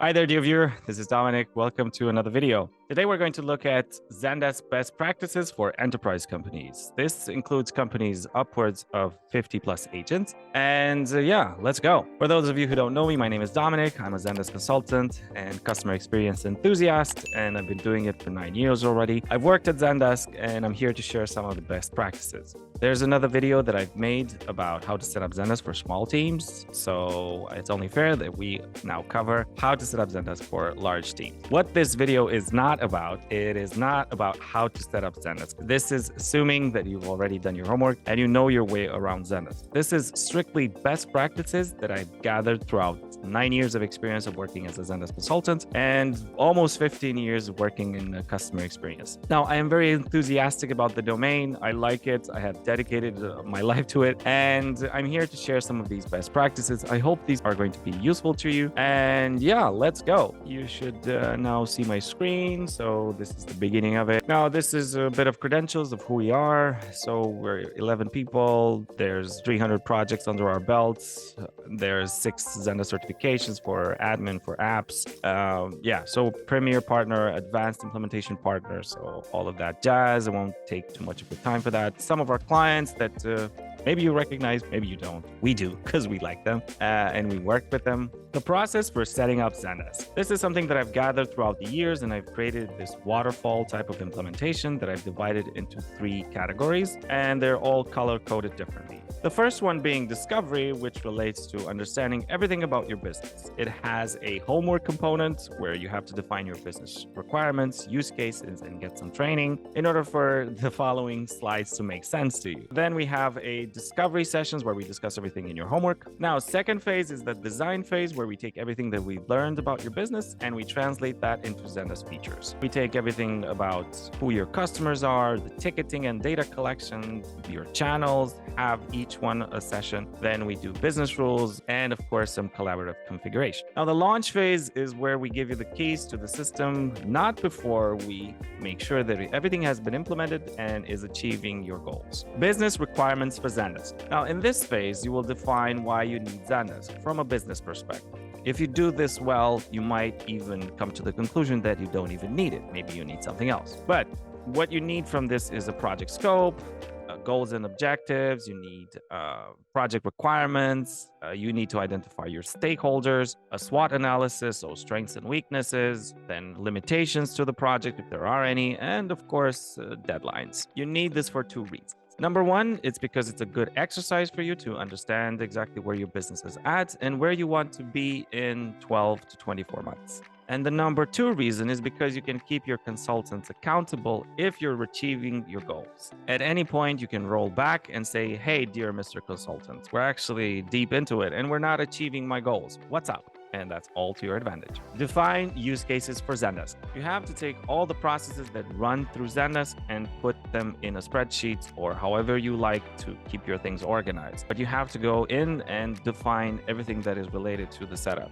Hi there, dear viewer. This is Dominic. Welcome to another video. Today, we're going to look at Zendesk best practices for enterprise companies. This includes companies upwards of 50 plus agents. And yeah, let's go. For those of you who don't know me, my name is Dominic. I'm a Zendesk consultant and customer experience enthusiast, and I've been doing it for 9 years already. I've worked at Zendesk, and I'm here to share some of the best practices. There's another video that I've made about how to set up Zendesk for small teams. So it's only fair that we now cover how to set up Zendesk for large teams. What this video is not about, it is not about how to set up Zendesk. This is assuming that you've already done your homework and you know your way around Zendesk. This is strictly best practices that I've gathered throughout 9 years of experience of working as a Zendesk consultant and almost 15 years of working in customer experience. Now, I am very enthusiastic about the domain. I like it. I have dedicated my life to it, and I'm here to share some of these best practices. I hope these are going to be useful to you. And yeah, let's go. You should now see my screen. So this is the beginning of it. Now, this is a bit of credentials of who we are. So we're 11 people. There's 300 projects under our belts. There's 6 Zendesk certifications for admin, for apps. So premier partner, advanced implementation partner. So all of that jazz. I won't take too much of your time for that. Some of our clients that maybe you recognize, maybe you don't. We do, because we like them and we work with them. The process for setting up Zendesk. This is something that I've gathered throughout the years, and I've created this waterfall type of implementation that I've divided into 3 categories, and they're all color-coded differently. The first one being discovery, which relates to understanding everything about your business. It has a homework component where you have to define your business requirements, use cases, and get some training in order for the following slides to make sense to you. Then we have a discovery sessions where we discuss everything in your homework. Now, second phase is the design phase where we take everything that we've learned about your business and we translate that into Zendesk features. We take everything about who your customers are, the ticketing and data collection, your channels, have each one a session. Then we do business rules and of course some collaborative configuration. Now, the launch phase is where we give you the keys to the system, not before we make sure that everything has been implemented and is achieving your goals. Business requirements for Zendesk. Now, in this phase, you will define why you need Zendesk from a business perspective. If you do this well, you might even come to the conclusion that you don't even need it. Maybe you need something else. But what you need from this is a project scope, goals and objectives. You need project requirements. You need to identify your stakeholders, a SWOT analysis, so strengths and weaknesses, then limitations to the project if there are any, and of course, deadlines. You need this for 2 reasons. Number one, it's because it's a good exercise for you to understand exactly where your business is at and where you want to be in 12 to 24 months. And the number 2 reason is because you can keep your consultants accountable if you're achieving your goals. At any point, you can roll back and say, hey, dear Mr. Consultant, we're actually deep into it and we're not achieving my goals. What's up? And that's all to your advantage. Define use cases for Zendesk. You have to take all the processes that run through Zendesk and put them in a spreadsheet or however you like to keep your things organized. But you have to go in and define everything that is related to the setup.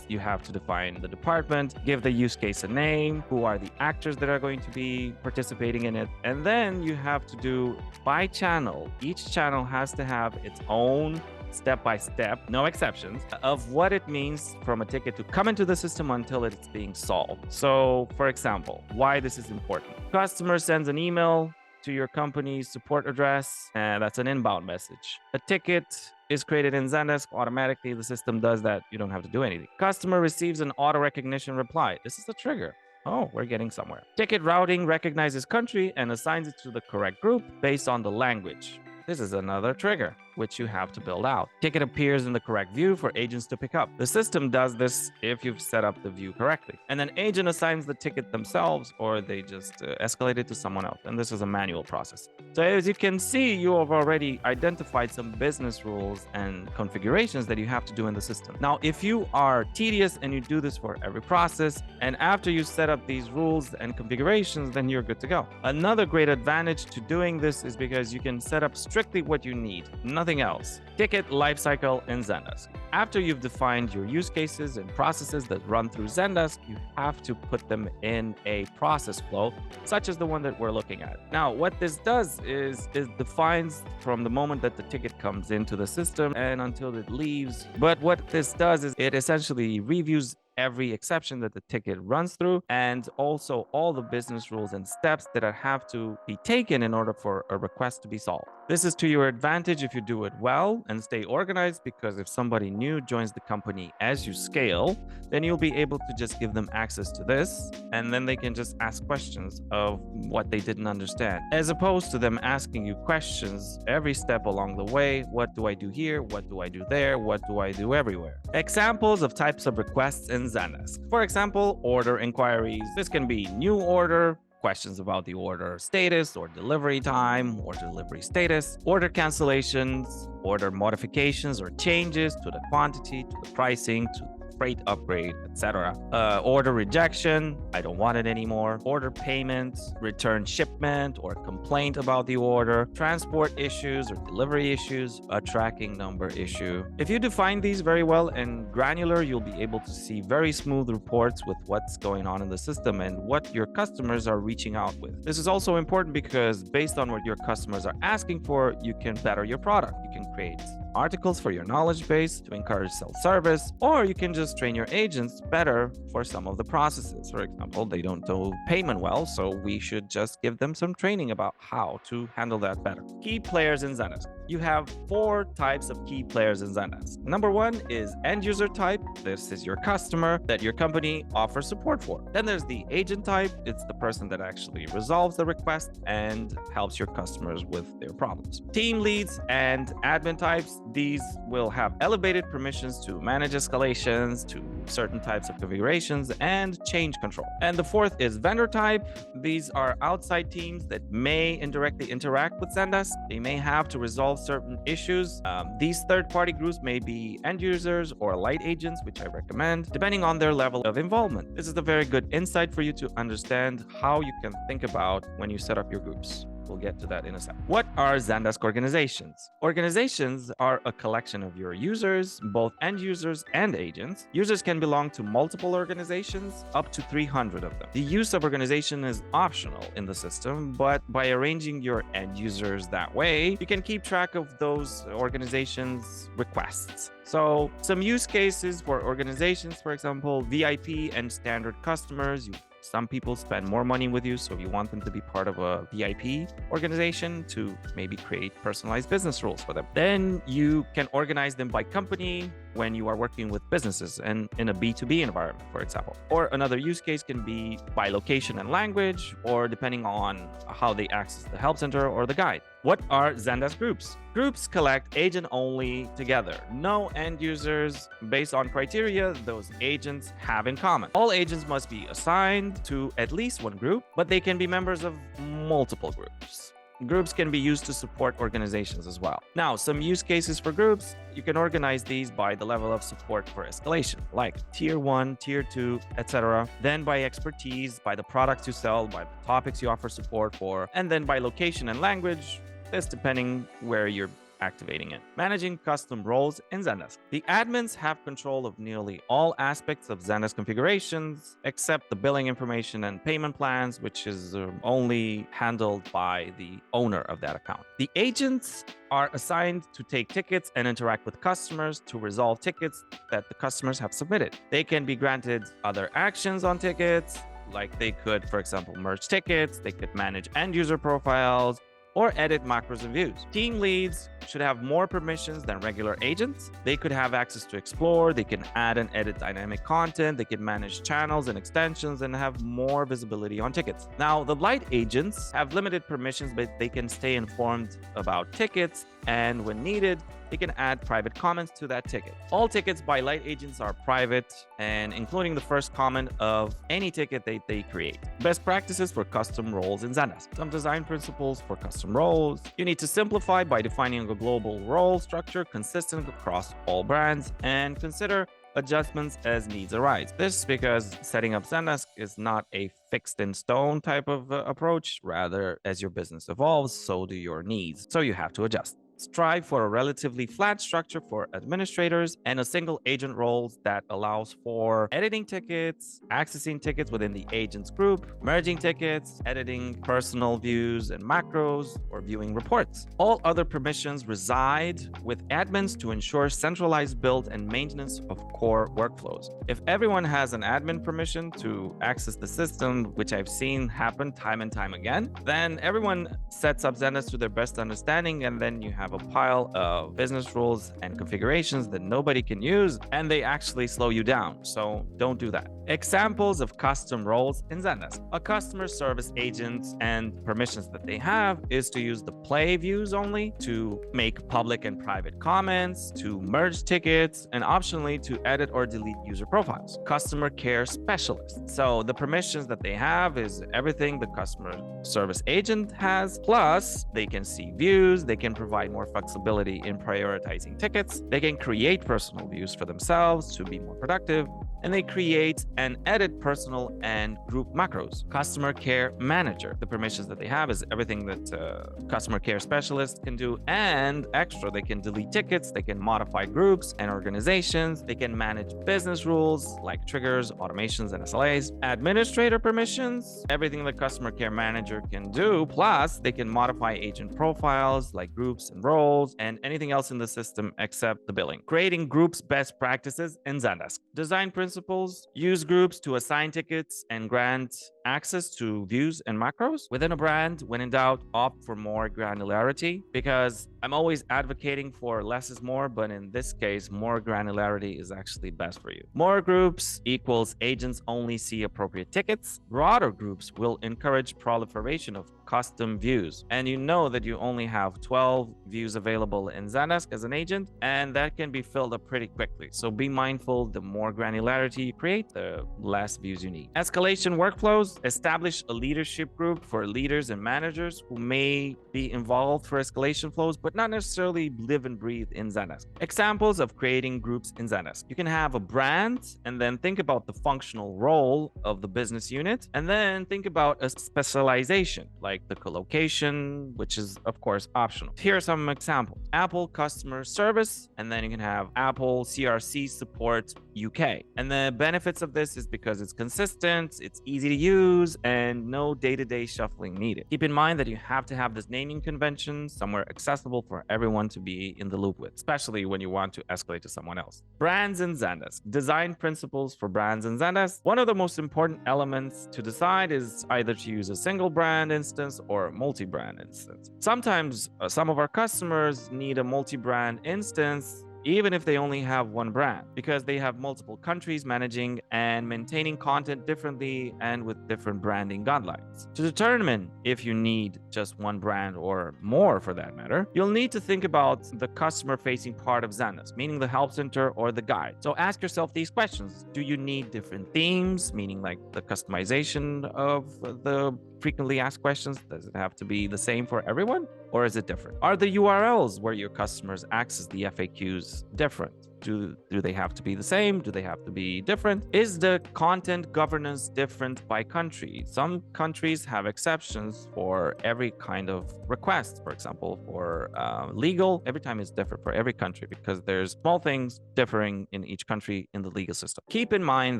You have to define the department, give the use case a name, who are the actors that are going to be participating in it. And then you have to do by channel. Each channel has to have its own step-by-step, no exceptions, of what it means from a ticket to come into the system until it's being solved. So, for example, why this is important. Customer sends an email to your company's support address, and that's an inbound message. A ticket is created in Zendesk. Automatically, the system does that. You don't have to do anything. Customer receives an auto recognition reply. This is a trigger. Oh, we're getting somewhere. Ticket routing recognizes country and assigns it to the correct group based on the language. This is another trigger, which you have to build out. Ticket appears in the correct view for agents to pick up. The system does this if you've set up the view correctly. And an agent assigns the ticket themselves, or they just escalate it to someone else. And this is a manual process. So as you can see, you have already identified some business rules and configurations that you have to do in the system. Now, if you are tedious and you do this for every process, and after you set up these rules and configurations, then you're good to go. Another great advantage to doing this is because you can set up strictly what you need, nothing else. Ticket, lifecycle, and Zendesk. After you've defined your use cases and processes that run through Zendesk, you have to put them in a process flow, such as the one that we're looking at. Now, what this does is it defines from the moment that the ticket comes into the system and until it leaves. But what this does is it essentially reviews every exception that the ticket runs through, and also all the business rules and steps that have to be taken in order for a request to be solved. This is to your advantage if you do it well and stay organized, because if somebody new joins the company as you scale, then you'll be able to just give them access to this, and then they can just ask questions of what they didn't understand, as opposed to them asking you questions every step along the way. What do I do here? What do I do there? What do I do everywhere? Examples of types of requests in Zendesk. For example, order inquiries. This can be new order, questions about the order status or delivery time or delivery status, order cancellations, order modifications or changes to the quantity, to the pricing, to freight upgrade, etc. Order rejection, I don't want it anymore. Order payment, return shipment or complaint about the order, transport issues or delivery issues, a tracking number issue. If you define these very well and granular, you'll be able to see very smooth reports with what's going on in the system and what your customers are reaching out with. This is also important because based on what your customers are asking for, you can better your product. You can create articles for your knowledge base to encourage self-service, or you can just train your agents better for some of the processes. For example, they don't do payment well, so we should just give them some training about how to handle that better. Key players in Zendesk. You have 4 types of key players in Zendesk. Number 1 is end user type. This is your customer that your company offers support for. Then there's the agent type. It's the person that actually resolves the request and helps your customers with their problems. Team leads and admin types. These will have elevated permissions to manage escalations to certain types of configurations and change control. And the 4th is vendor type. These are outside teams that may indirectly interact with Zendesk. They may have to resolve certain issues. These third-party groups may be end users or light agents, which I recommend, depending on their level of involvement. This is a very good insight for you to understand how you can think about when you set up your groups. We'll get to that in a second. What are Zendesk organizations? Organizations are a collection of your users, both end users and agents. Users can belong to multiple organizations, up to 300 of them. The use of organization is optional in the system, but by arranging your end users that way, you can keep track of those organizations' requests. So some use cases for organizations, for example, VIP and standard customers. Some people spend more money with you, so if you want them to be part of a VIP organization to maybe create personalized business rules for them, then you can organize them by company when you are working with businesses and in a B2B environment, for example. Or another use case can be by location and language, or depending on how they access the help center or the guide. What are Zendesk groups? Groups collect agent only together. No end users based on criteria those agents have in common. All agents must be assigned to at least one group, but they can be members of multiple groups. Groups can be used to support organizations as well. Now, some use cases for groups, you can organize these by the level of support for escalation, like tier 1, tier 2, etc. Then by expertise, by the products you sell, by the topics you offer support for, and then by location and language, this depending where you're activating it. Managing custom roles in Zendesk. The admins have control of nearly all aspects of Zendesk configurations, except the billing information and payment plans, which is only handled by the owner of that account. The agents are assigned to take tickets and interact with customers to resolve tickets that the customers have submitted. They can be granted other actions on tickets, like they could, for example, merge tickets, they could manage end user profiles, or edit macros and views. Team leads should have more permissions than regular agents. They could have access to explore, they can add and edit dynamic content, they can manage channels and extensions, and have more visibility on tickets. Now, the light agents have limited permissions, but they can stay informed about tickets, and when needed, they can add private comments to that ticket. All tickets by light agents are private, and including the first comment of any ticket they create. Best practices for custom roles in Zendesk. Some design principles for custom roles. You need to simplify by defining a global role structure consistent across all brands, and consider adjustments as needs arise. This because setting up Zendesk is not a fixed in stone type of approach. Rather, as your business evolves, so do your needs. So you have to adjust. strive for a relatively flat structure for administrators and a single agent roles that allows for editing tickets, accessing tickets within the agent's group, merging tickets, editing personal views and macros, or viewing reports. All other permissions reside with admins to ensure centralized build and maintenance of core workflows. If everyone has an admin permission to access the system, which I've seen happen time and time again, then everyone sets up Zendesk to their best understanding, and then you have a pile of business rules and configurations that nobody can use, and they actually slow you down. So don't do that. Examples of custom roles in Zendesk. A customer service agent and permissions that they have is to use the play views only, to make public and private comments, to merge tickets, and optionally to edit or delete user profiles. Customer care specialist. So the permissions that they have is everything the customer service agent has, plus they can see views, they can provide more flexibility in prioritizing tickets, they can create personal views for themselves to be more productive, and they create and edit personal and group macros. Customer care manager. The permissions that they have is everything that customer care specialist can do, and extra, they can delete tickets, they can modify groups and organizations, they can manage business rules like triggers, automations, and SLAs. Administrator permissions, everything the customer care manager can do, plus they can modify agent profiles like groups and roles and anything else in the system except the billing. Creating groups best practices in Zendesk. Design principles: use groups to assign tickets and grant access to views and macros. Within a brand, when in doubt, opt for more granularity, because I'm always advocating for less is more, but in this case, more granularity is actually best for you. More groups equals agents only see appropriate tickets. Broader groups will encourage proliferation of custom views. And you know that you only have 12 views available in Zendesk as an agent, and that can be filled up pretty quickly. So be mindful, the more granularity you create, the less views you need. Escalation workflows: establish a leadership group for leaders and managers who may be involved for escalation flows, but not necessarily live and breathe in Zendesk. Examples of creating groups in Zendesk: you can have a brand and then think about the functional role of the business unit, and then think about a specialization like the collocation, which is of course optional. Here are some examples: Apple customer service, and then you can have Apple CRC support UK. And the benefits of this is because it's consistent, it's easy to use, and no day-to-day shuffling needed. Keep in mind that you have to have this naming convention somewhere accessible for everyone to be in the loop with, especially when you want to escalate to someone else. Brands in Zendesk. Design principles for brands in Zendesk. One of the most important elements to decide is either to use a single brand instance or a multi-brand instance. Sometimes some of our customers need a multi-brand instance even if they only have one brand, because they have multiple countries managing and maintaining content differently and with different branding guidelines. To determine if you need just one brand or more for that matter, you'll need to think about the customer-facing part of Zendesk, meaning the help center or the guide. So ask yourself these questions. Do you need different themes, meaning like the customization of the frequently asked questions? Does it have to be the same for everyone, or is it different? Are the URLs where your customers access the FAQs different? Do they have to be the same? Do they have to be different? Is the content governance different by country? Some countries have exceptions for every kind of request. For example, for legal, every time is different for every country because there's small things differing in each country in the legal system. Keep in mind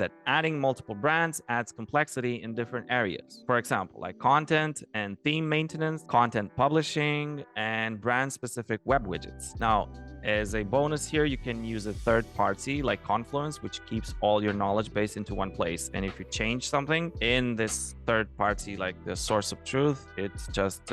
that adding multiple brands adds complexity in different areas. For example, like content and theme maintenance, content publishing, and brand-specific web widgets. Now, as a bonus here, you can use a third party like Confluence, which keeps all your knowledge base into one place. And if you change something in this third party, like the source of truth, it just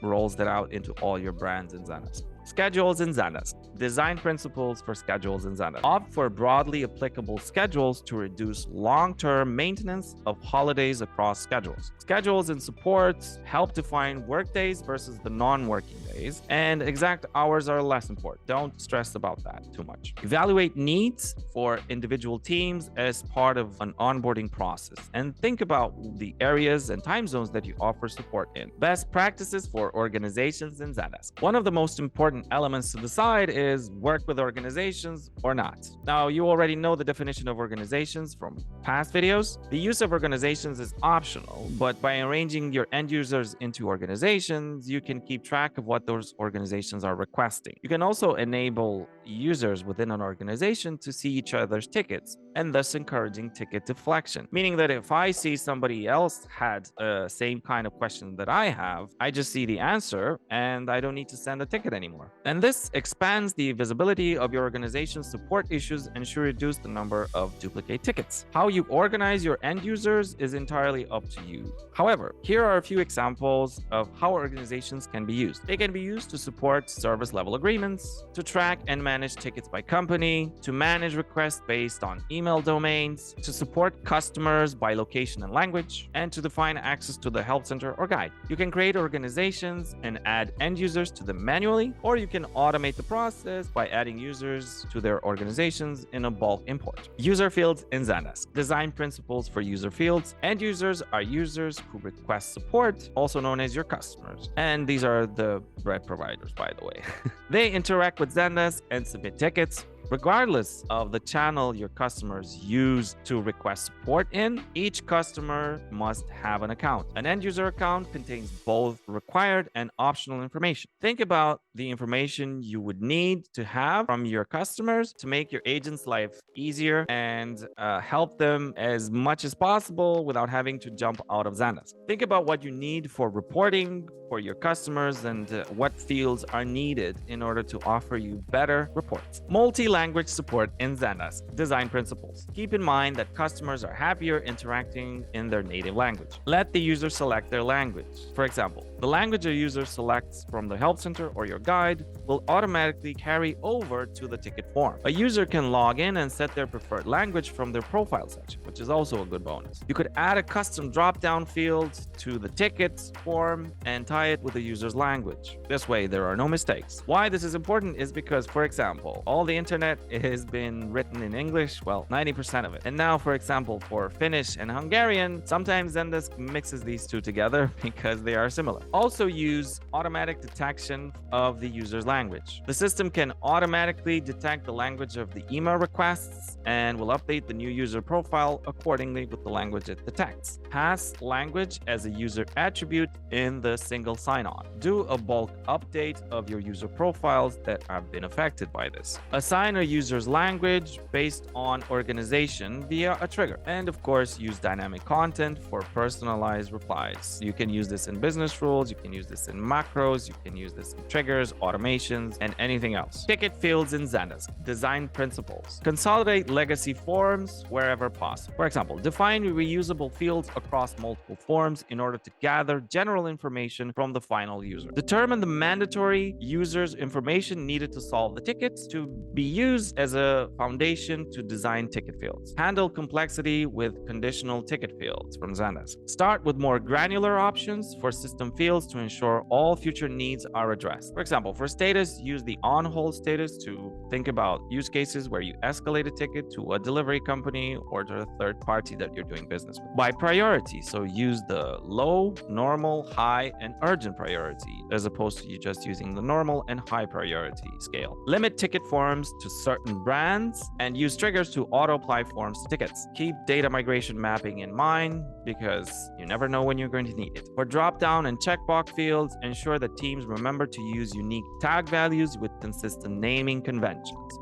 rolls that out into all your brands in Zendesk. Schedules in Zendesk. Design principles for schedules in Zendesk. Opt for broadly applicable schedules to reduce long-term maintenance of holidays across schedules. Schedules and supports help define work days versus the non-working days, and exact hours are less important. Don't stress about that too much. Evaluate needs for individual teams as part of an onboarding process, and think about the areas and time zones that you offer support in. Best practices for organizations in Zendesk. One of the most important important elements to decide is work with organizations or not. Now, you already know the definition of organizations from past videos. The use of organizations is optional, but by arranging your end users into organizations, you can keep track of what those organizations are requesting. You can also enable users within an organization to see each other's tickets and thus encouraging ticket deflection, meaning that if I see somebody else had the same kind of question that I have, I just see the answer and I don't need to send a ticket anymore. And this expands the visibility of your organization's support issues and should reduce the number of duplicate tickets. How you organize your end users is entirely up to you. However, here are a few examples of how organizations can be used. They can be used to support service level agreements, to track and manage tickets by company, to manage requests based on email domains, to support customers by location and language, and to define access to the help center or guide. You can create organizations and add end users to them manually, or you can automate the process by adding users to their organizations in a bulk import. User fields in Zendesk. Design principles for user fields. End users are users who request support, also known as your customers. And these are the bread providers, by the way. They interact with Zendesk and submit tickets. Regardless of the channel your customers use to request support in, each customer must have an account. An end user account contains both required and optional information. Think about the information you would need to have from your customers to make your agent's life easier and help them as much as possible without having to jump out of Zendesk. Think about what you need for reporting for your customers and what fields are needed in order to offer you better reports. Multi-language support in Zendesk. Design principles. Keep in mind that customers are happier interacting in their native language. Let the user select their language. For example, the language a user selects from the help center or your guide will automatically carry over to the ticket form. A user can log in and set their preferred language from their profile section, which is also a good bonus. You could add a custom drop-down field to the tickets form and tie it with the user's language. This way, there are no mistakes. Why this is important is because, for example, all the internet has been written in English, well, 90% of it. And now, for example, for Finnish and Hungarian, sometimes Zendesk mixes these two together because they are similar. Also use automatic detection of the user's language. The system can automatically detect the language of the email requests and will update the new user profile accordingly with the language it detects. Pass language as a user attribute in the single sign-on. Do a bulk update of your user profiles that have been affected by this. Assign a user's language based on organization via a trigger. And of course, use dynamic content for personalized replies. You can use this in business rules, you can use this in macros, you can use this in triggers, automations, and anything else. Ticket fields in Zendesk. Design principles. Consolidate legacy forms wherever possible. For example, define reusable fields across multiple forms in order to gather general information from the final user. Determine the mandatory users' information needed to solve the tickets to be used as a foundation to design ticket fields. Handle complexity with conditional ticket fields from Zendesk. Start with more granular options for system fields to ensure all future needs are addressed. For example, for status, use the on-hold status to think about use cases where you escalate a ticket to a delivery company or to a third party that you're doing business with. By priority, so use the low, normal, high, and urgent priority as opposed to you just using the normal and high priority scale. Limit ticket forms to certain brands and use triggers to auto-apply forms to tickets. Keep data migration mapping in mind because you never know when you're going to need it. For drop-down and checkbox fields, ensure that teams remember to use unique tag values with consistent naming conventions.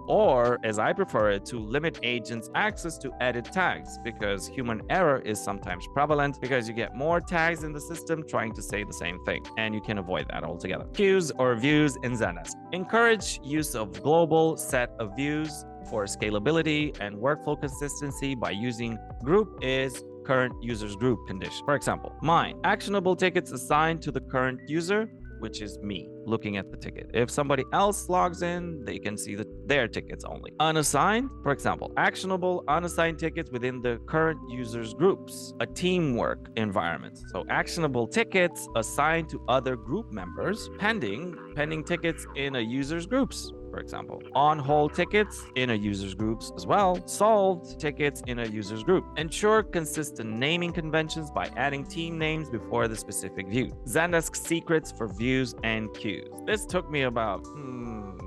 Or, as I prefer it, to limit agents' access to edit tags because human error is sometimes prevalent because you get more tags in the system trying to say the same thing, and you can avoid that altogether. Queues or views in Zendesk. Encourage use of global set of views for scalability and workflow consistency by using group is current user's group condition. For example, mine, actionable tickets assigned to the current user, which is me looking at the ticket. If somebody else logs in, they can see their tickets only. Unassigned, for example, actionable unassigned tickets within the current user's groups, a teamwork environment. So actionable tickets assigned to other group members pending tickets in a user's groups. for example. On-hold tickets in a user's groups as well. Solved tickets in a user's group. Ensure consistent naming conventions by adding team names before the specific view. Zendesk secrets for views and queues. This took me about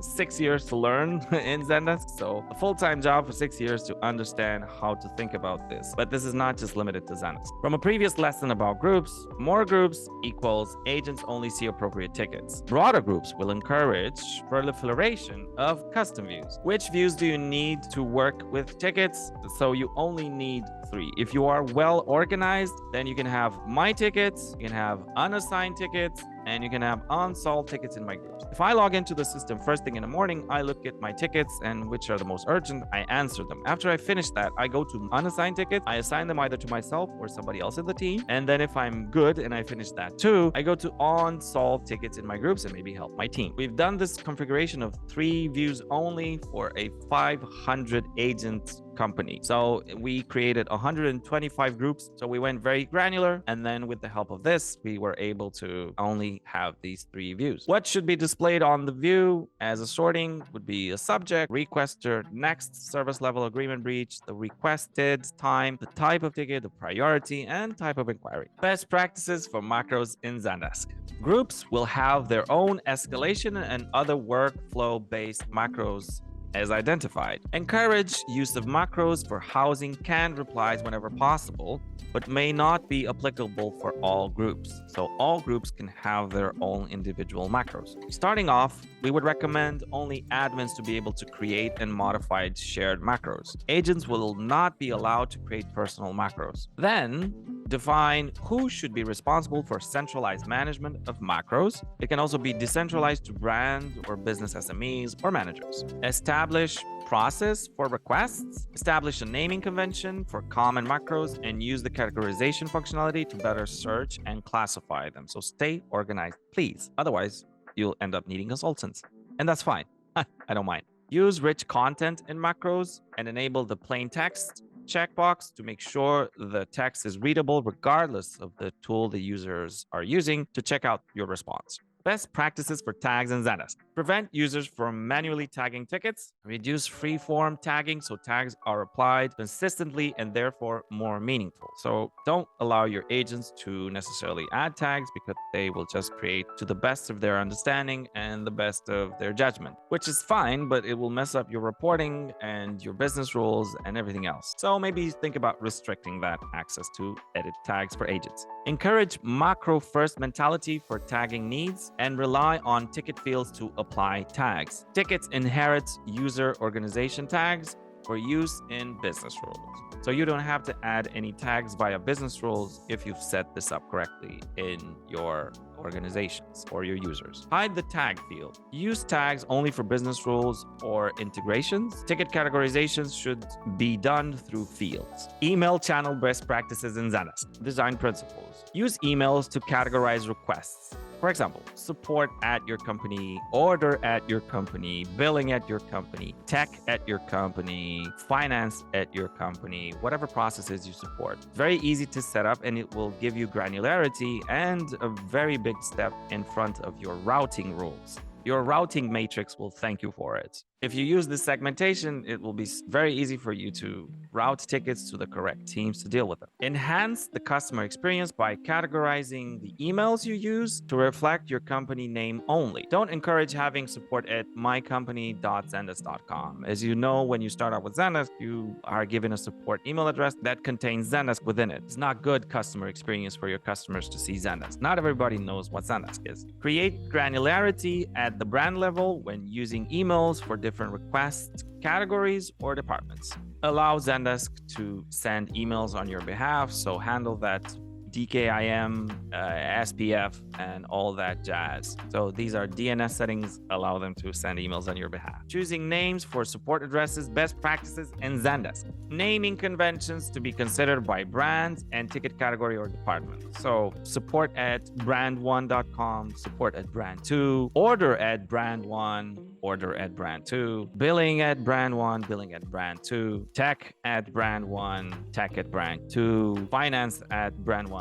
6 years to learn in Zendesk, so a full-time job for 6 years to understand how to think about this. But this is not just limited to Zendesk. From a previous lesson about groups, more groups equals agents only see appropriate tickets. Broader groups will encourage proliferation of custom views. Which views do you need to work with tickets? So you only need 3. If you are well organized, then you can have my tickets, you can have unassigned tickets, and you can have unsolved tickets in my groups. If I log into the system first thing in the morning, I look at my tickets and which are the most urgent, I answer them. After I finish that, I go to unassigned tickets. I assign them either to myself or somebody else in the team. And then if I'm good and I finish that too, I go to unsolved tickets in my groups and maybe help my team. We've done this configuration of 3 views only for a 500 agent company. So we created 125 groups. So we went very granular. And then with the help of this, we were able to only have these 3 views. What should be displayed on the view as a sorting would be a subject, requester, next service level agreement breach, the requested time, the type of ticket, the priority, and type of inquiry. Best practices for macros in Zendesk. Groups will have their own escalation and other workflow-based macros as identified. Encourage use of macros for housing canned replies whenever possible, but may not be applicable for all groups. So all groups can have their own individual macros. Starting off, we would recommend only admins to be able to create and modify shared macros. Agents will not be allowed to create personal macros. Then, define who should be responsible for centralized management of macros. It can also be decentralized to brand or business SMEs or managers. Establish process for requests, establish a naming convention for common macros, and use the categorization functionality to better search and classify them. So stay organized, please. Otherwise, you'll end up needing consultants. And that's fine. I don't mind. Use rich content in macros and enable the plain text checkbox to make sure the text is readable regardless of the tool the users are using to check out your response. Best practices for tags in Zendesk. Prevent users from manually tagging tickets. Reduce free-form tagging so tags are applied consistently and therefore more meaningful. So don't allow your agents to necessarily add tags because they will just create to the best of their understanding and the best of their judgment, which is fine, but it will mess up your reporting and your business rules and everything else. So maybe think about restricting that access to edit tags for agents. Encourage macro-first mentality for tagging needs and rely on ticket fields to apply tags. Tickets inherit user organization tags for use in business rules. So you don't have to add any tags via business rules if you've set this up correctly in your organizations or your users. Hide the tag field. Use tags only for business rules or integrations. Ticket categorizations should be done through fields. Email channel best practices in Zendesk. Design principles. Use emails to categorize requests. For example, support at your company, order at your company, billing at your company, tech at your company, finance at your company, whatever processes you support. Very easy to set up and it will give you granularity and a very big step in front of your routing rules. Your routing matrix will thank you for it. If you use this segmentation, it will be very easy for you to route tickets to the correct teams to deal with them. Enhance the customer experience by categorizing the emails you use to reflect your company name only. Don't encourage having support at mycompany.zendesk.com. As you know, when you start out with Zendesk, you are given a support email address that contains Zendesk within it. It's not good customer experience for your customers to see Zendesk. Not everybody knows what Zendesk is. Create granularity at the brand level when using emails for different requests, categories, or departments. Allow Zendesk to send emails on your behalf, so handle that DKIM, SPF, and all that jazz. So these are DNS settings, allow them to send emails on your behalf. Choosing names for support addresses, best practices in Zendesk. Naming conventions to be considered by brands and ticket category or department. So support at brand1.com, support at brand2, order at brand1, order at brand2, billing at brand1, billing at brand2, tech at brand1, tech at brand2, finance at brand1,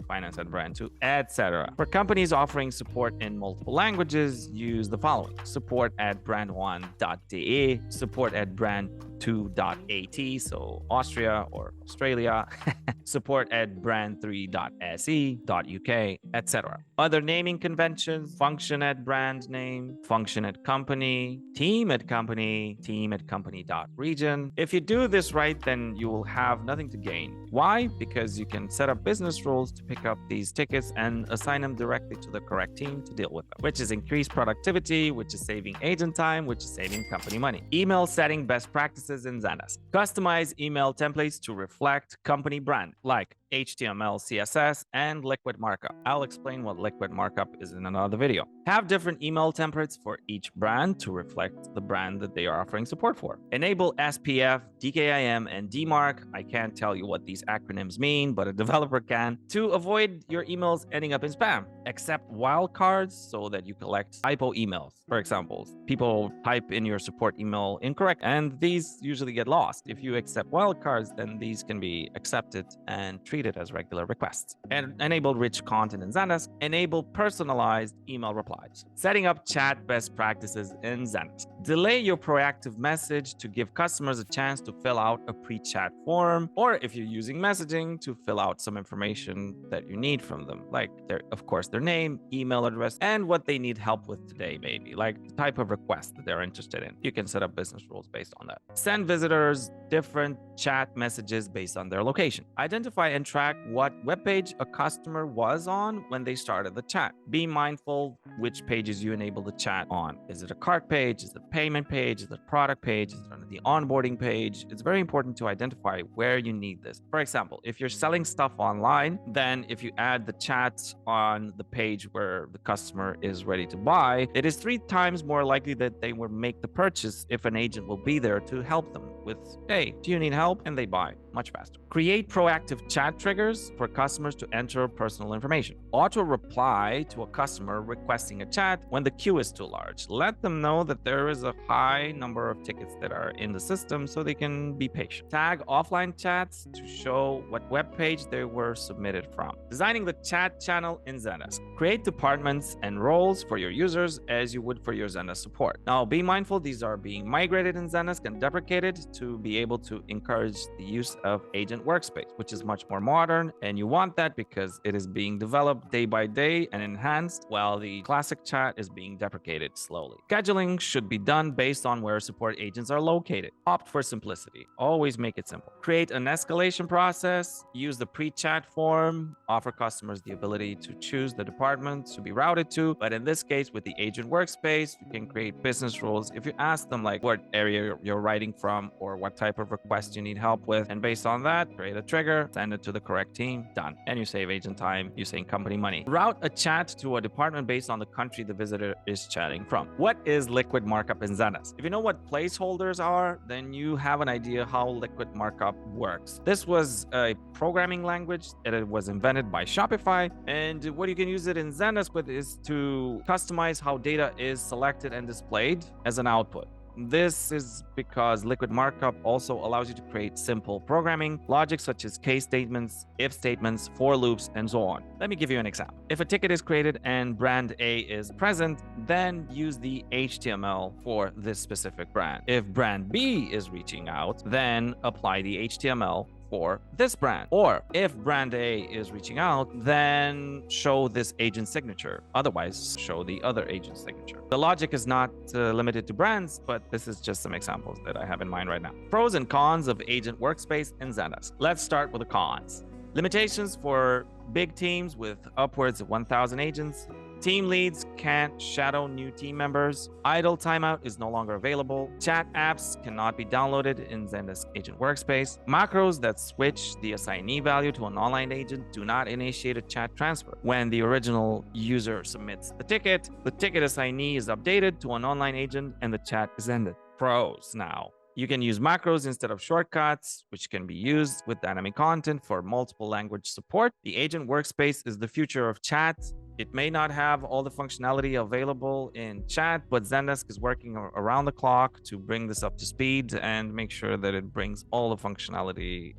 finance at brand 2, etc. For companies offering support in multiple languages, use the following: support at brand1.de, support at brand2.at, so Austria or Australia, support at brand3.se.uk, etc. Other naming conventions: function at brand name, function at company, team at company, team at company.region. If you do this right, then you will have nothing to gain. Why? Because you can set up business rules to pick up these tickets and assign them directly to the correct team to deal with them, which is increased productivity, which is saving agent time, which is saving company money. Email setting best practices in Zendesk. Customize email templates to reflect company brand, like HTML, CSS, and liquid markup. I'll explain what liquid markup is in another video. Have different email templates for each brand to reflect the brand that they are offering support for. Enable SPF, DKIM, and DMARC. I can't tell you what these acronyms mean, but a developer can, to avoid your emails ending up in spam. Accept wildcards so that you collect typo emails. For example, people type in your support email incorrect, and these usually get lost. If you accept wildcards, then these can be accepted and treated as regular requests. And enable rich content in Zendesk. Enable personalized email replies. Setting up chat best practices in Zendesk. Delay your proactive message to give customers a chance to fill out a pre-chat form, or if you're using messaging, to fill out some information that you need from them, like of course their name, email address, and what they need help with today, maybe like the type of request that they're interested in. You can set up business rules based on that. Send visitors different chat messages based on their location. Identify and track what webpage a customer was on when they started the chat. Be mindful which pages you enable the chat on. Is it a cart page? Is it a payment page? Is it a product page? Is it on the onboarding page? It's very important to identify where you need this. For example, if you're selling stuff online, then if you add the chat on the page where the customer is ready to buy, it is 3 times more likely that they will make the purchase if an agent will be there to help them with, hey, do you need help? And they buy much faster. Create proactive chat triggers for customers to enter personal information. Auto reply to a customer requesting a chat when the queue is too large. Let them know that there is a high number of tickets that are in the system so they can be patient. Tag offline chats to show what web page they were submitted from. Designing the chat channel in Zendesk. Create departments and roles for your users as you would for your Zendesk support. Now, be mindful these are being migrated in Zendesk and deprecated to be able to encourage the use of Agent Workspace, which is much more modern, and you want that because it is being developed day by day and enhanced, while the classic chat is being deprecated slowly. Scheduling should be done based on where support agents are located. Opt for simplicity. Always make it simple. Create an escalation process. Use the pre-chat form. Offer customers the ability to choose the department to be routed to, but in this case, with the Agent Workspace, you can create business rules. If you ask them like what area you're writing from or what type of request you need help with, and based on that, create a trigger, send it to the correct team, done. And you save agent time, you save company money. Route a chat to a department based on the country the visitor is chatting from. What is liquid markup in Zendesk? If you know what placeholders are, then you have an idea how liquid markup works. This was a programming language that it was invented by Shopify, and what you can use it in Zendesk with is to customize how data is selected and displayed as an output. This is because liquid markup also allows you to create simple programming logic such as case statements, if statements, for loops, and so on. Let me give you an example. If a ticket is created and brand A is present, then use the HTML for this specific brand. If brand B is reaching out, then apply the HTML for this brand. Or if brand A is reaching out, then show this agent signature. Otherwise, show the other agent signature. The logic is not limited to brands, but this is just some examples that I have in mind right now. Pros and cons of Agent Workspace in Zendesk. Let's start with the cons. Limitations for big teams with upwards of 1,000 agents. Team leads can't shadow new team members. Idle timeout is no longer available. Chat apps cannot be downloaded in Zendesk Agent Workspace. Macros that switch the assignee value to an online agent do not initiate a chat transfer. When the original user submits the ticket assignee is updated to an online agent and the chat is ended. Pros now. You can use macros instead of shortcuts, which can be used with dynamic content for multiple language support. The Agent Workspace is the future of chat. It may not have all the functionality available in chat, but Zendesk is working around the clock to bring this up to speed and make sure that it brings all the functionality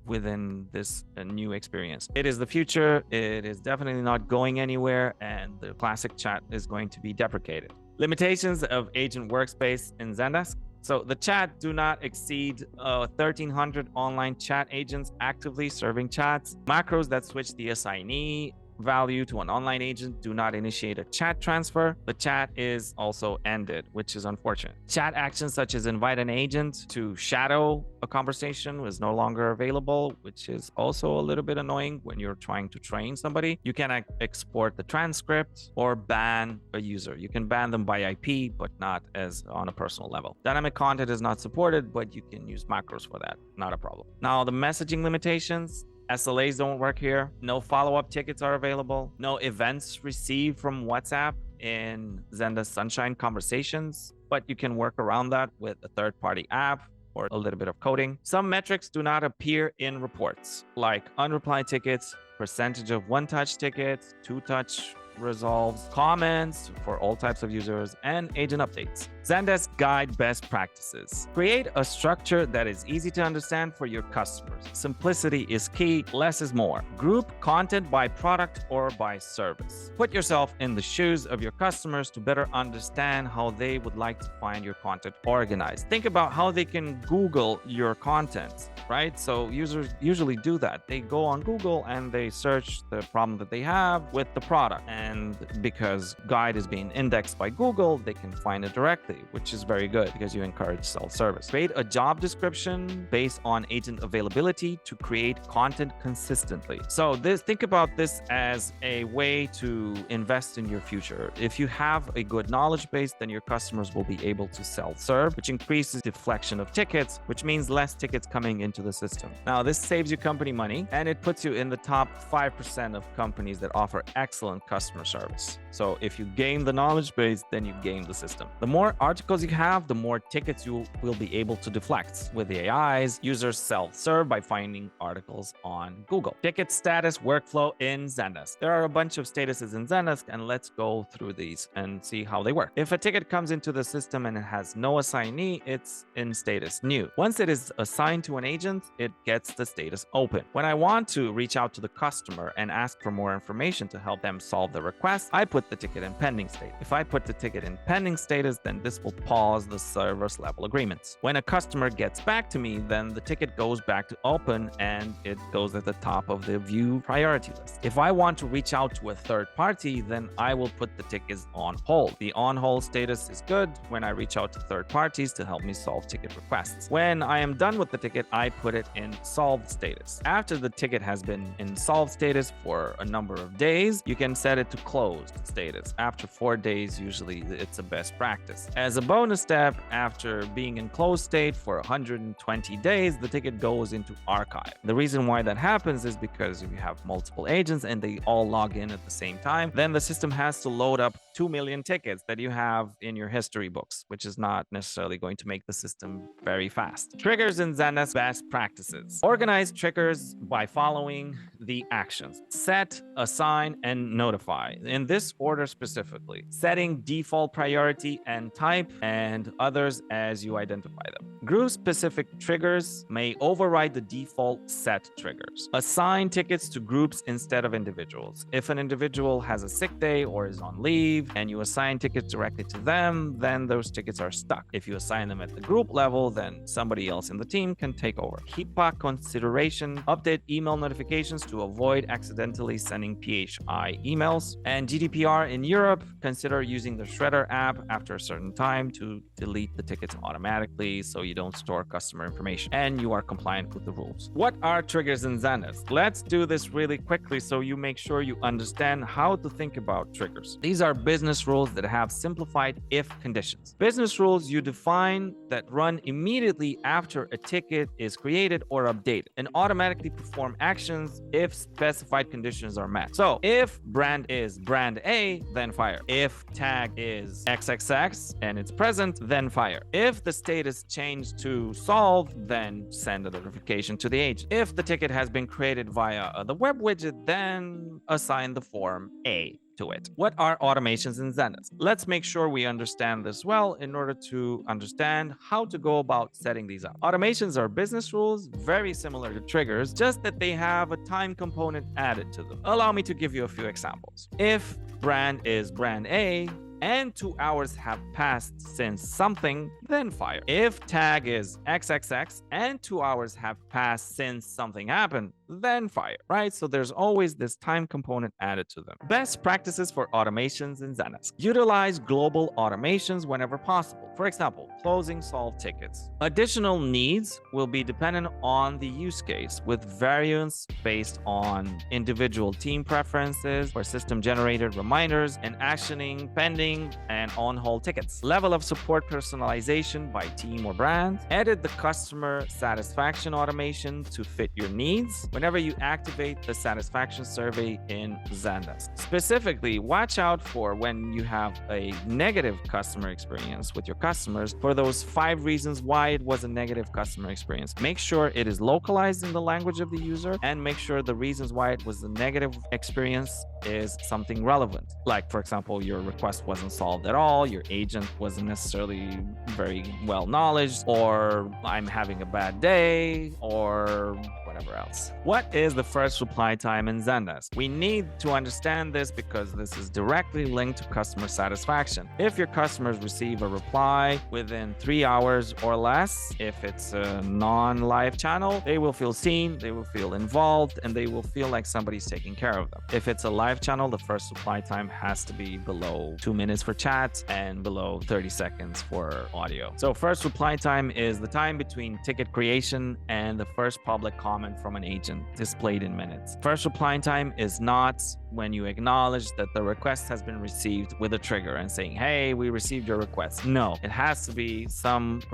within this new experience. It is the future. It is definitely not going anywhere, and the classic chat is going to be deprecated. Limitations of agent workspace in Zendesk. So the chat do not exceed 1,300 online chat agents actively serving chats. Macros that switch the assignee value to an online agent do not initiate a chat transfer. The chat is also ended, which is unfortunate. Chat actions such as invite an agent to shadow a conversation is no longer available, which is also a little bit annoying when you're trying to train somebody. You can export the transcript or ban a user. You can ban them by IP, but not as on a personal level. Dynamic content is not supported, but you can use macros for that. Not a problem. Now, the messaging limitations. SLAs don't work here. No follow-up tickets are available. No events received from WhatsApp in Zendesk Sunshine Conversations, but you can work around that with a third-party app or a little bit of coding. Some metrics do not appear in reports, like unreplied tickets, percentage of one-touch tickets, two-touch resolves, comments for all types of users, and agent updates. Zendesk guide best practices. Create a structure that is easy to understand for your customers. Simplicity is key, less is more. Group content by product or by service. Put yourself in the shoes of your customers to better understand how they would like to find your content organized. Think about how they can Google your content, right? So users usually do that. They go on Google and they search the problem that they have with the product. And because guide is being indexed by Google, they can find it directly, which is very good because you encourage self-service. Create a job description based on agent availability to create content consistently. So think about this as a way to invest in your future. If you have a good knowledge base, then your customers will be able to self-serve, which increases deflection of tickets, which means less tickets coming into the system. Now, this saves your company money, and it puts you in the top 5% of companies that offer excellent customer service. So if you gain the knowledge base, then you gain the system. The more articles you have, the more tickets you will be able to deflect. With the AIs, users self-serve by finding articles on Google. Ticket status workflow in Zendesk. There are a bunch of statuses in Zendesk, and let's go through these and see how they work. If a ticket comes into the system and it has no assignee, it's in status new. Once it is assigned to an agent, it gets the status open. When I want to reach out to the customer and ask for more information to help them solve the request, I put the ticket in pending state. If I put the ticket in pending status, then this will pause the service level agreements. When a customer gets back to me, then the ticket goes back to open and it goes at the top of the view priority list. If I want to reach out to a third party, then I will put the tickets on hold. The on hold status is good when I reach out to third parties to help me solve ticket requests. When I am done with the ticket, I put it in solved status. After the ticket has been in solved status for a number of days, you can set it to closed status. After 4 days, usually it's a best practice. As a bonus step, after being in closed state for 120 days, the ticket goes into archive. The reason why that happens is because if you have multiple agents and they all log in at the same time, then the system has to load up 2 million tickets that you have in your history books, which is not necessarily going to make the system very fast. Triggers in Zendesk best practices. Organize triggers by following the actions. Set, assign, and notify. In this order specifically. Setting default priority and type, and others as you identify them. Group-specific triggers may override the default set triggers. Assign tickets to groups instead of individuals. If an individual has a sick day or is on leave, and you assign tickets directly to them, then those tickets are stuck. If you assign them at the group level, then somebody else in the team can take over. HIPAA consideration. Update email notifications to avoid accidentally sending PHI emails. And GDPR in Europe, consider using the Shredder app after a certain time to delete the tickets automatically so you don't store customer information and you are compliant with the rules. What are triggers in Zendesk? Let's do this really quickly so you make sure you understand how to think about triggers. These are business rules that have simplified if conditions. Business rules you define that run immediately after a ticket is created or updated and automatically perform actions if specified conditions are met. So if brand is brand A, then fire. If tag is XXX and it's present, then fire. If the status changed to solved, then send a notification to the agent. If the ticket has been created via the web widget, then assign the form A to it. What are automations in Zendesk? Let's make sure we understand this well in order to understand how to go about setting these up. Automations are business rules, very similar to triggers, just that they have a time component added to them. Allow me to give you a few examples. If brand is brand A, and 2 hours have passed since something, then fire. If tag is XXX and 2 hours have passed since something happened, then fire, right? So there's always this time component added to them. Best practices for automations in Zendesk. Utilize global automations whenever possible. For example, closing solved tickets. Additional needs will be dependent on the use case, with variance based on individual team preferences or system-generated reminders and actioning pending and on-hold tickets. Level of support personalization by team or brand. Edit the customer satisfaction automation to fit your needs whenever you activate the satisfaction survey in Zendesk. Specifically, watch out for when you have a negative customer experience with your customers for those 5 reasons why it was a negative customer experience. Make sure it is localized in the language of the user, and make sure the reasons why it was a negative experience is something relevant. Like, for example, your request wasn't solved at all, your agent wasn't necessarily very well knowledge, or I'm having a bad day, or whatever else. What is the first reply time in Zendesk? We need to understand this because this is directly linked to customer satisfaction. If your customers receive a reply within 3 hours or less, if it's a non-live channel, they will feel seen, they will feel involved, and they will feel like somebody's taking care of them. If it's a live channel, the first reply time has to be below 2 minutes for chat and below 30 seconds for audio. So first reply time is the time between ticket creation and the first public comment from an agent, displayed in minutes. First reply time is not when you acknowledge that the request has been received with a trigger and saying, hey, we received your request. No, it has to be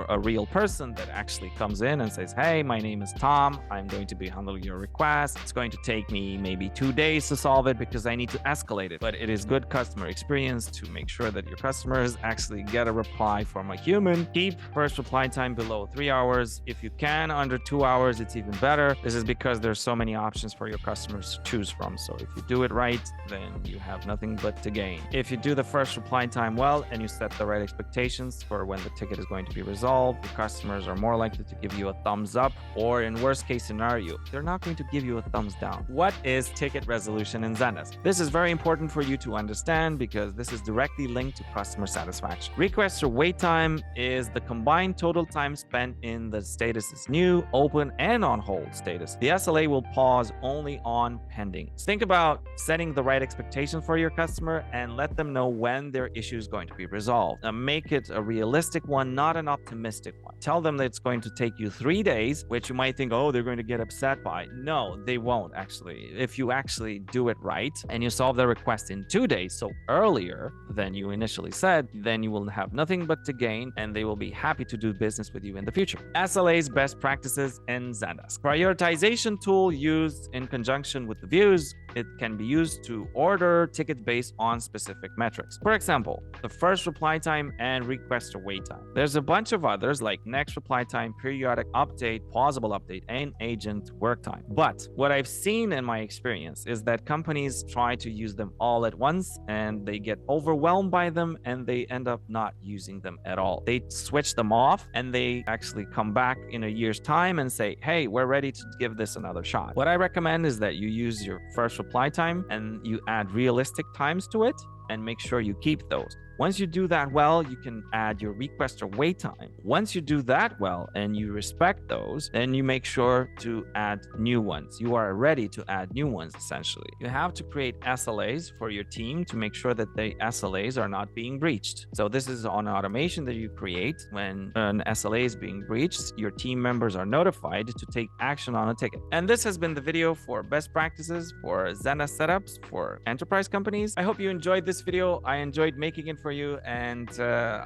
a real person that actually comes in and says, hey, my name is Tom. I'm going to be handling your request. It's going to take me maybe 2 days to solve it because I need to escalate it. But it is good customer experience to make sure that your customers actually get a reply from a human. Keep first reply time below 3 hours. If you can, under 2 hours, it's even better. This is because there's so many options for your customers to choose from. So if you do it right, then you have nothing but to gain. If you do the first reply time well and you set the right expectations for when the ticket is going to be resolved, your customers are more likely to give you a thumbs up, or in worst case scenario, they're not going to give you a thumbs down. What is ticket resolution in Zendesk? This is very important for you to understand because this is directly linked to customer satisfaction. Request or wait time is the combined total time spent in the status is new, open, and on hold status. The SLA will pause only on pending. Think about setting the right expectation for your customer and let them know when their issue is going to be resolved. Now, make it a realistic one, not an optimistic one. Tell them that it's going to take you 3 days, which you might think, oh, they're going to get upset by. No, they won't actually. If you actually do it right and you solve the request in 2 days, so earlier than you initially said, then you will have nothing but to gain and they will be happy to do business with you in the future. SLAs, best practices in Zendesk. Prioritization tool used in conjunction with the views. It can be used to order tickets based on specific metrics. For example, the first reply time and request or wait time. There's a bunch of others like next reply time, periodic update, pausable update, and agent work time. But what I've seen in my experience is that companies try to use them all at once and they get overwhelmed by them and they end up not using them at all. They switch them off and they actually come back in a year's time and say, hey, we're ready to give this another shot. What I recommend is that you use your first reply time and you add realistic times to it and make sure you keep those. Once you do that well, you can add your request or wait time. Once you do that well and you respect those, then you make sure to add new ones. You are ready to add new ones, essentially. You have to create SLAs for your team to make sure that the SLAs are not being breached. So this is an automation that you create. When an SLA is being breached, your team members are notified to take action on a ticket. And this has been the video for best practices for Zendesk setups for enterprise companies. I hope you enjoyed this video. I enjoyed making it for for you, and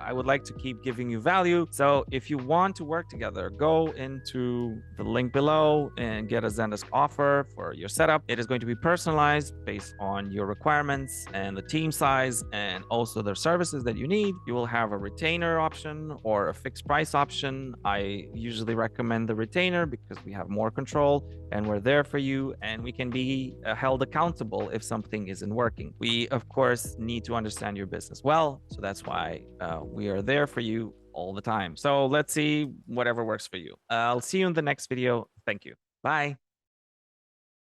I would like to keep giving you value. So if you want to work together, go into the link below and get a Zendesk offer for your setup. It is going to be personalized based on your requirements and the team size and also the services that you need. You will have a retainer option or a fixed price option. I usually recommend the retainer because we have more control and we're there for you, and we can be held accountable if something isn't working. We, of course, need to understand your business well. So that's why we are there for you all the time. So let's see whatever works for you. I'll see you in the next video. Thank you. Bye.